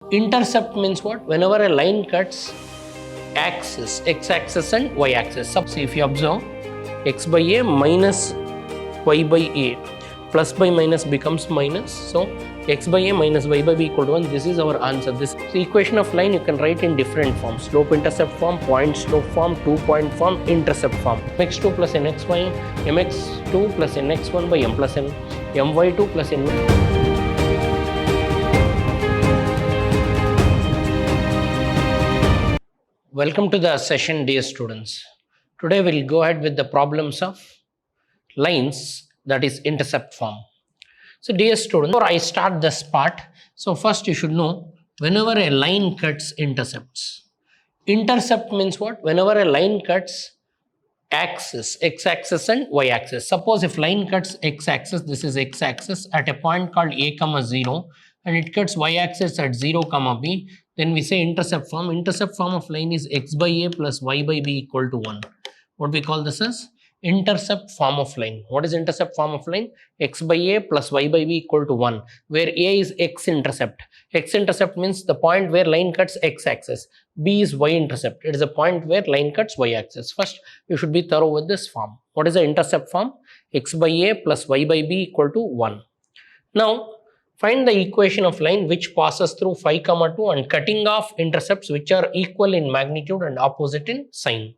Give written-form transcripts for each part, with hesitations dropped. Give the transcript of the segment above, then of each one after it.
Intercept means what? Whenever a line cuts axis, x-axis and y-axis. So if you observe, x by a minus y by a, plus by minus becomes minus. So x by a minus y by b equal to 1. This is our answer. This equation of line you can write in different forms: slope intercept form, point slope form, 2-point form, intercept form. mx2 plus nxy, mx2 plus nx1 by m plus n, my2 plus n. Welcome to the session, dear students. Today we'll go ahead with the problems of lines, that is intercept form. So dear students, before I start this part, so first you should know, whenever a line cuts intercepts. Intercept means what? Whenever a line cuts axis, x-axis and y-axis. Suppose if line cuts x-axis, this is x-axis at a point called a comma 0, and it cuts y-axis at 0 comma b, then we say intercept form. Intercept form of line is x by a plus y by b equal to 1. What we call this as intercept form of line. What is intercept form of line? X by a plus y by b equal to 1, where a is x-intercept. X-intercept means the point where line cuts x-axis. B is y-intercept. It is a point where line cuts y-axis. First, you should be thorough with this form. What is the intercept form? X by a plus y by b equal to 1. Now, find the equation of line which passes through 5, 2 and cutting off intercepts which are equal in magnitude and opposite in sign.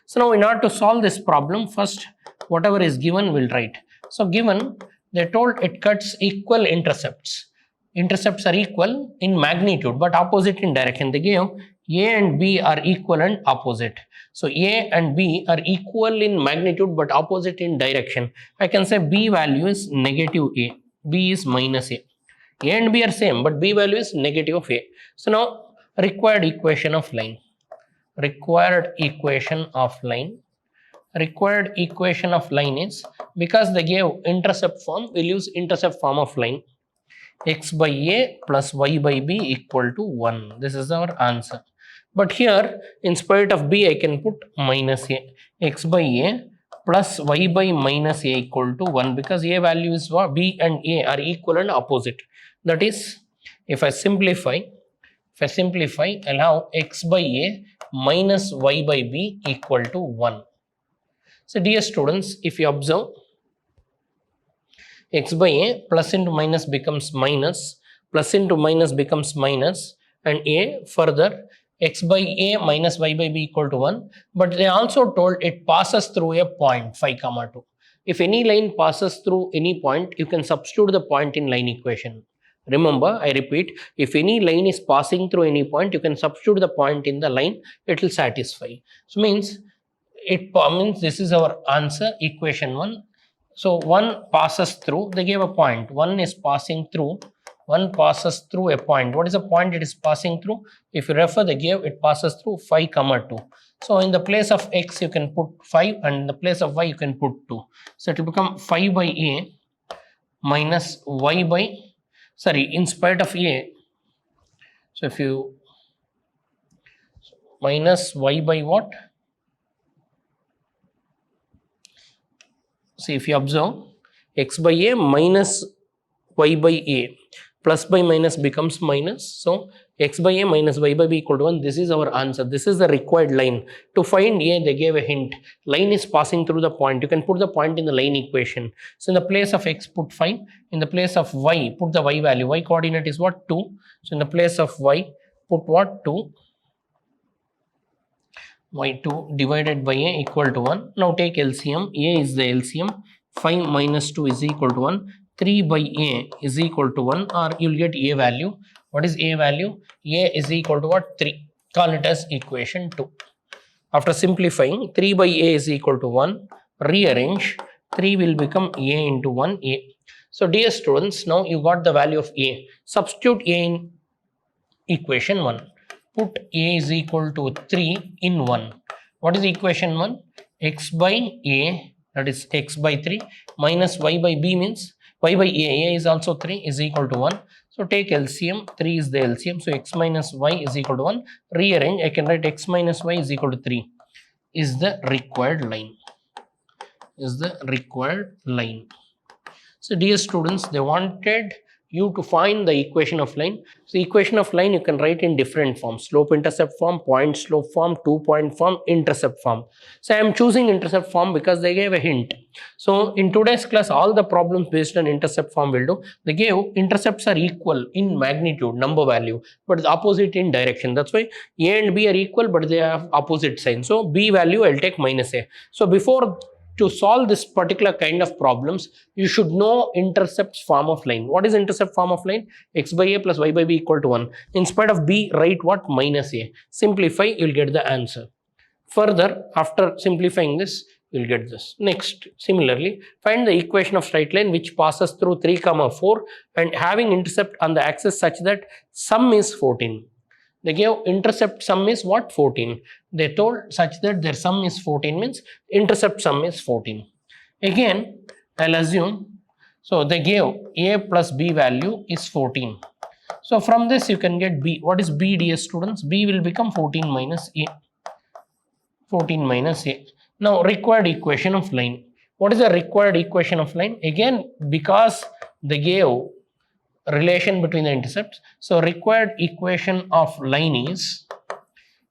So now in order to solve this problem, first whatever is given we'll write. So given, they told it cuts equal intercepts. Intercepts are equal in magnitude but opposite in direction. They gave A and B are equal and opposite. So A and B are equal in magnitude but opposite in direction. I can say B value is negative A, B is minus A. A and B are same, but B value is negative of A. So now required equation of line. Required equation of line. Required equation of line is, because they gave intercept form, we'll use intercept form of line. X by A plus y by B equal to 1. This is our answer. But here, in spite of B, I can put minus A. X by A plus y by minus A equal to 1, because A value is what? B and A are equal and opposite. That is, if I simplify, I'll have x by a minus y by b equal to 1. So dear students, if you observe, x by a plus into minus becomes minus, plus into minus becomes minus, and a further x by a minus y by b equal to 1. But they also told it passes through a point 5, 2. If any line passes through any point, you can substitute the point in line equation. Remember, I repeat, if any line is passing through any point, you can substitute the point in the line, it will satisfy. So means this is our answer, equation 1. So 1 passes through, they gave a point, 1 is passing through, 1 passes through a point. What is the point it is passing through? If you refer, they gave it passes through 5, 2. So in the place of x you can put 5 and in the place of y you can put 2. So it will become 5 by a minus y by, in spite of a, so if you minus y by what? See, if you observe, x by a minus y by a, plus by minus becomes minus. So x by a minus y by b equal to 1. This is our answer. This is the required line. To find a, they gave a hint. Line is passing through the point. You can put the point in the line equation. So in the place of x, put 5. In the place of y, put the y value. Y coordinate is what? 2. So in the place of y, put what? 2. y2 divided by a equal to 1. Now take LCM. A is the LCM. 5 minus 2 is equal to 1. 3 by a is equal to 1, or you'll get a value. What is a value? A is equal to what? 3. Call it as equation 2. After simplifying, 3 by a is equal to 1. Rearrange, 3 will become a into 1a. So dear students, now you got the value of a. Substitute a in equation 1. Put a is equal to 3 in 1. What is equation 1? X by a, that is x by 3, minus y by b means y by a is also 3, is equal to 1. So take LCM, 3 is the LCM. So x minus y is equal to 1. Rearrange, I can write x minus y is equal to 3. Is the required line. Is the required line. So dear students, they wanted you to find the equation of line. So equation of line you can write in different forms: slope intercept form, point slope form, 2-point form, intercept form. So I am choosing intercept form because they gave a hint. So in today's class all the problems based on intercept form will do. They gave intercepts are equal in magnitude, number value, but the opposite in direction. That's why A and B are equal but they have opposite sign. So B value I'll take minus A. So before to solve this particular kind of problems, you should know intercepts form of line. What is intercept form of line? X by A plus Y by B equal to 1. Instead of B, write what? Minus A. Simplify, you'll get the answer. Further, after simplifying this, you'll get this. Next, similarly, find the equation of straight line which passes through 3, 4 and having intercept on the axis such that sum is 14. They gave intercept sum is what? 14. They told such that their sum is 14 means intercept sum is 14. Again, I'll assume, so they gave A plus B value is 14. So from this you can get B. What is B, dear students? B will become 14 minus A. 14 minus A. Now required equation of line. What is the required equation of line? Again, because they gave relation between the intercepts, so required equation of line is,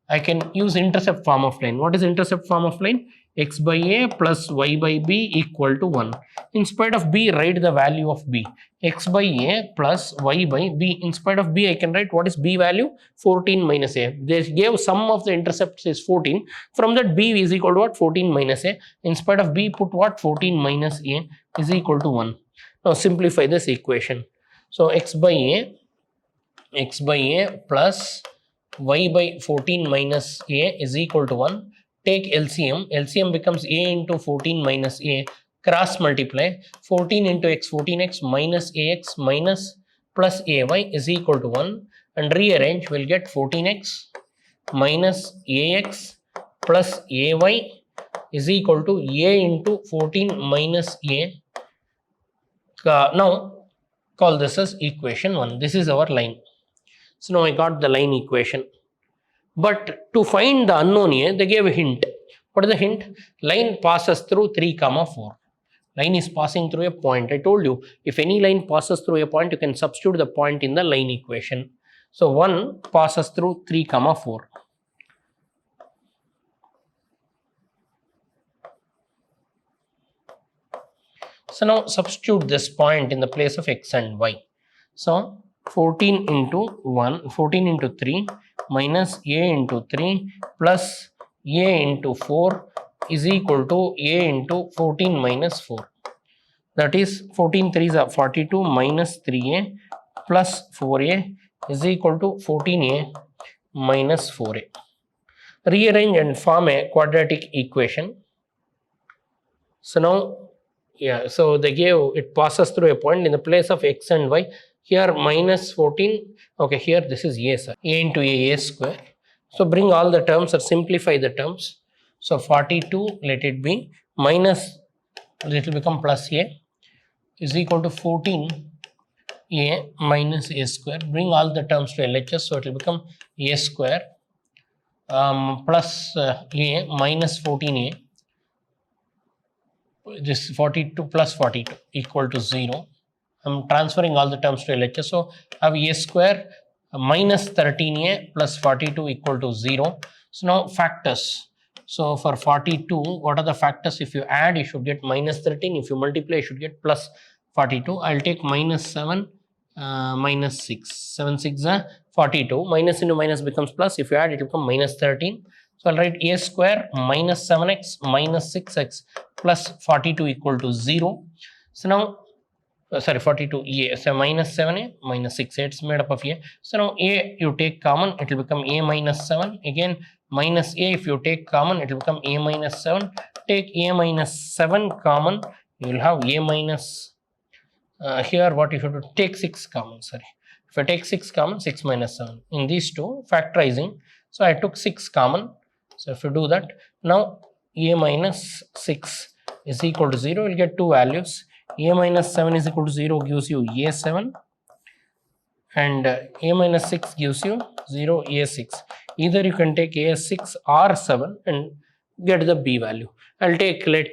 I can use intercept form of line. What is intercept form of line? X by A plus Y by B equal to 1. In spite of B, write the value of B. X by A plus Y by B. In spite of B, I can write what is B value? 14 minus A. They gave sum of the intercepts is 14. From that, B is equal to what? 14 minus A. In spite of B, put what? 14 minus A is equal to 1. Now simplify this equation. So x by A plus Y by 14 minus A is equal to 1. Take LCM. LCM becomes A into 14 minus A. Cross multiply. 14 into x, 14x minus AX minus plus AY is equal to 1. And rearrange, we'll get 14x minus AX plus AY is equal to A into 14 minus A. Now, call this as equation 1. This is our line. So now I got the line equation. But to find the unknown A, they gave a hint. What is the hint? Line passes through 3, 4. Line is passing through a point. I told you, if any line passes through a point, you can substitute the point in the line equation. So 1 passes through 3, 4. So now substitute this point in the place of x and y. So 14 into 3 minus A into 3 plus A into 4 is equal to A into 14 minus 4. That is 14 3s are 42 minus 3A plus 4A is equal to 14A minus 4A. Rearrange and form a quadratic equation. So now, so they gave it passes through a point in the place of x and y. Here minus 14, okay, here this is A, sir. A into A square. So bring all the terms or simplify the terms. So 42, let it be, minus, it will become plus A is equal to 14A minus A square. Bring all the terms to LHS, so it will become A square plus A minus 14A. This 42 plus 42 equal to 0. I'm transferring all the terms to LHS. So I have A square minus 13A plus 42 equal to 0. So now factors. So for 42, what are the factors? If you add, you should get minus 13. If you multiply, you should get plus 42. I'll take minus 7, minus 6. 7 6 42. Minus into minus becomes plus. If you add, it will become minus 13. So I'll write A square minus 7x minus 6x plus 42 equal to 0. So now, 42 A, so minus 7A minus 6A, it's made up of A. So now A you take common, it will become A minus 7. Again minus A, if you take common, it will become A minus 7. Take A minus 7 common, you will have A minus, here what if you have to take 6 common, sorry. If I take 6 common, 6 minus 7. In these two, factorizing, so I took 6 common. So if you do that, now A minus 6 is equal to 0, you will get two values. A minus 7 is equal to 0 gives you A7 and A minus 6 gives you 0 A6. Either you can take A6 or 7 and get the B value. I'll take let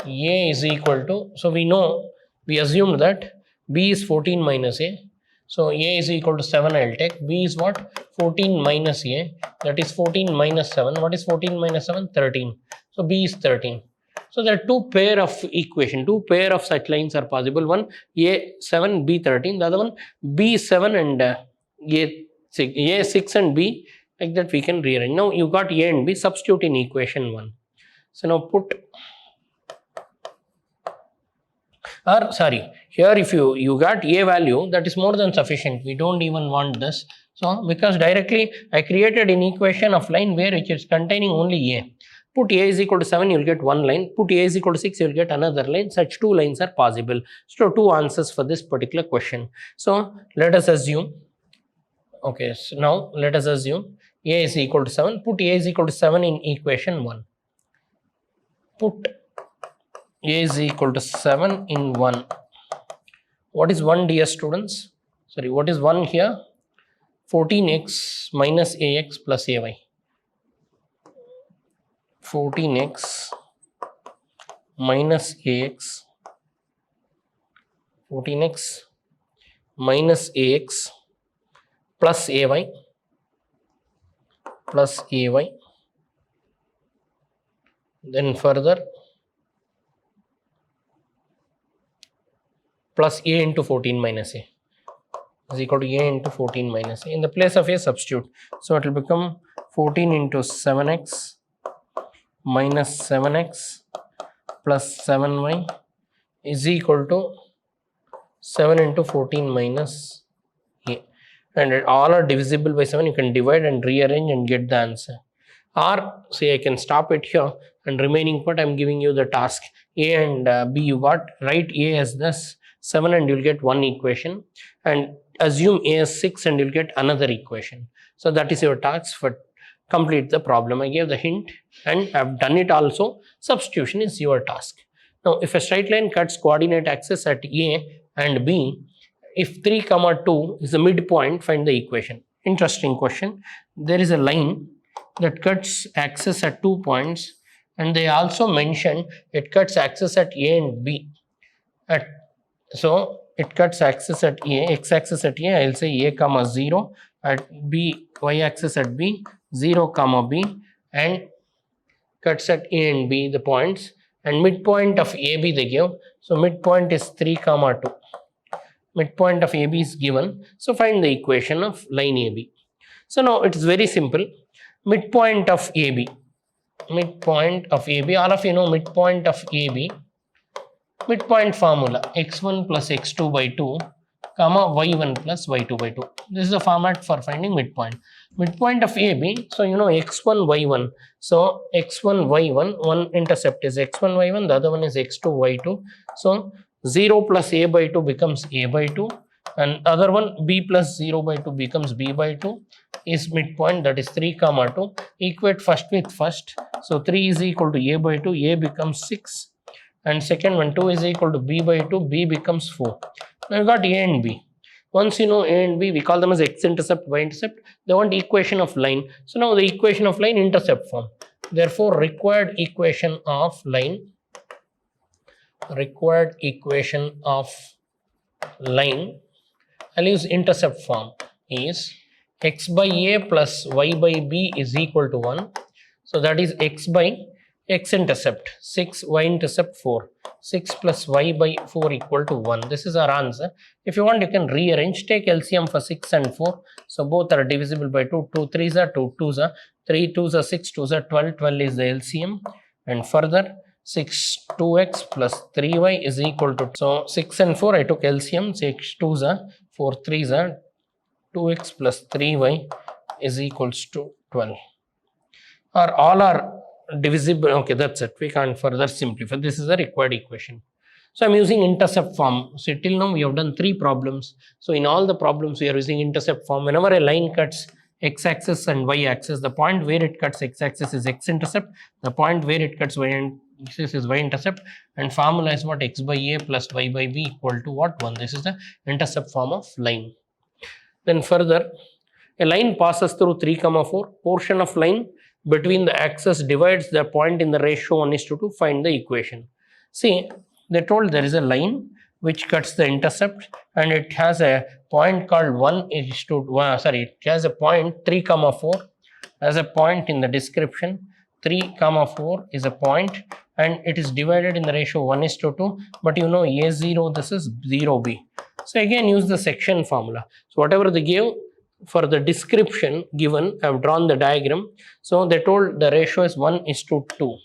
A is equal to, so we know, we assumed that B is 14 minus A. So A is equal to 7 I'll take. B is what? 14 minus A. That is 14 minus 7. What is 14 minus 7? 13. So B is 13. So there are two pair of equation. Two pair of such lines are possible. One A7, B13. The other one B7 and A6 and B. Like that we can rearrange. Now you got A and B. Substitute in equation 1. So now put, or sorry, here if you got A value, that is more than sufficient. We don't even want this. So because directly I created an equation of line where it is containing only A. Put A is equal to 7, you'll get one line. Put A is equal to 6, you'll get another line. Such two lines are possible. So two answers for this particular question. So let us assume, okay, so now let us assume A is equal to 7. Put A is equal to 7 in equation 1. Put A is equal to 7 in 1. What is 1, dear students? Sorry, what is 1 here? 14x minus ax plus ay. 14x minus ax, 14x minus ax plus ay, then further plus a into 14 minus a is equal to a into 14 minus a. In the place of a, substitute. So it will become 14 into 7x minus 7x plus 7y is equal to 7 into 14 minus a. And all are divisible by 7. You can divide and rearrange and get the answer. Or say I can stop it here, and remaining part I am giving you the task. A and B you got. Write A as this 7 and you'll get one equation, and assume A as 6 and you'll get another equation. So that is your task for complete the problem. I gave the hint and I've done it also. Substitution is your task. Now if a straight line cuts coordinate axis at A and B, if 3, 2 is the midpoint, find the equation. Interesting question. There is a line that cuts axis at 2 points, and they also mention it cuts axis at A and B. So it cuts axis at A, x-axis at A, I'll say A comma 0, at B, y-axis at B, 0 comma B, and cuts at A and B the points, and midpoint of AB they give. So midpoint is 3, 2. Midpoint of AB is given. So find the equation of line AB. So now it is very simple. Midpoint of AB. Midpoint of AB. All of you know midpoint of AB. Midpoint formula x1 plus x2 by 2 comma y1 plus y2 by 2. This is the format for finding midpoint. Midpoint of AB. So you know x1 y1. So x1 y1, one intercept is x1 y1, the other one is x2 y2. So 0 plus a by 2 becomes a by 2, and other one b plus 0 by 2 becomes b by 2 is midpoint, that is 3, 2. Equate first with first. So 3 is equal to a by 2, a becomes 6, and second one 2 is equal to b by 2, b becomes 4. Now you got a and b. Once you know a and b, we call them as x-intercept, y-intercept. They want equation of line. So now the equation of line, intercept form. Therefore required equation of line, I'll use intercept form, is x by a plus y by b is equal to 1. So that is x by x-intercept 6, y-intercept 4. 6 plus y by 4 equal to 1. This is our answer. If you want, you can rearrange. Take LCM for 6 and 4. So both are divisible by 2. 2 3s are 2 2s are 3 2s are 6 2s are 12. 12 is the LCM. And further 6 2x plus 3y is equal to, so 6 and 4 I took LCM. 6 2s are 4 3s are 2x plus 3y is equals to 12. Or all are divisible. Okay, that's it. We can't further simplify. This is the required equation. So I'm using intercept form. So till now we have done 3 problems. So in all the problems we are using intercept form. Whenever a line cuts x-axis and y-axis, the point where it cuts x-axis is x-intercept. The point where it cuts y-axis is y-intercept. And formula is what? X by a plus y by b equal to what? 1. This is the intercept form of line. Then further, a line passes through 3, 4. Portion of line between the axis divides the point in the ratio 1:2 to find the equation. See, they told there is a line which cuts the intercept, and it has a point called 1 is to it has a point 3 comma 4 as a point in the description. 3 comma 4 is a point, and it is divided in the ratio 1 is to 2, but you know A0, this is 0B. So again use the section formula. So whatever they give for the description given, I have drawn the diagram. So they told the ratio is 1 is to 2.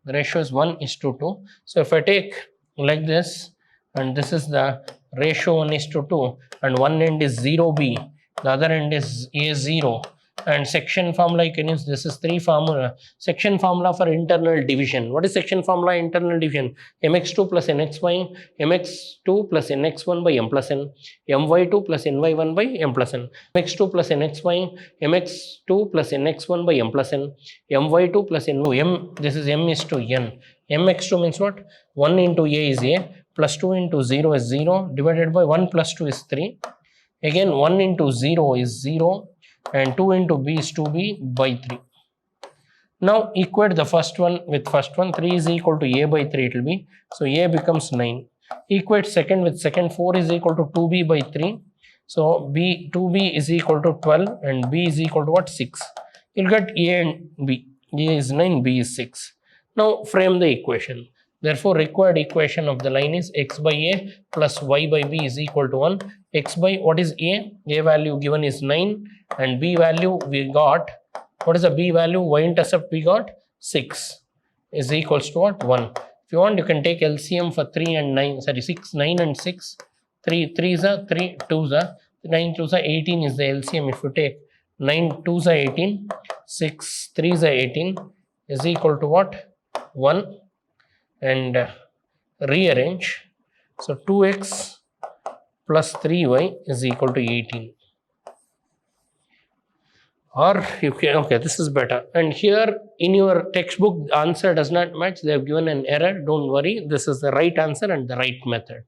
The ratio is 1 is to 2. So if I take like this, and this is the ratio 1 is to 2, and one end is 0B, the other end is A0, and section formula you can use, this is 3 formula. Section formula for internal division. What is section formula? Internal division. Mx2 plus nxy, mx2 plus nx1 by m plus n, my2 plus ny1 by m plus n, mx2 plus nxy, mx2 plus nx1 by m plus n, my2 plus n, this is m is to n. Mx2 means what? 1 into a is a, plus 2 into 0 is 0, divided by 1 plus 2 is 3. Again 1 into 0 is 0, and 2 into b is 2b by 3. Now equate the first one with first one. 3 is equal to a by 3 it will be. So a becomes 9. Equate second with second. 4 is equal to 2b by 3. So 2b is equal to 12, and b is equal to what? 6. You'll get a and b. A is 9, b is 6. Now frame the equation. Therefore required equation of the line is x by a plus y by b is equal to 1. X by, what is a? A value given is 9, and b value we got, what is the b value? Y intercept we got 6 is equals to what? 1. If you want, you can take LCM for 3 and 9, 6, 9 and 6. 3 3s are 3 2s are 9 2s are 18 is the LCM. If you take 9 2s are 18, 6 3s are 18 is equal to what? 1. And rearrange. So 2x plus 3y is equal to 18. Or you can, okay, this is better. And here in your textbook, the answer does not match. They have given an error. Don't worry. This is the right answer and the right method.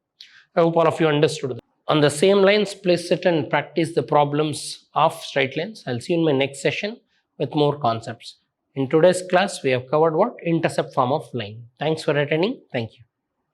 I hope all of you understood that. On the same lines, please sit and practice the problems of straight lines. I'll see you in my next session with more concepts. In today's class, we have covered what? Intercept form of line. Thanks for attending. Thank you.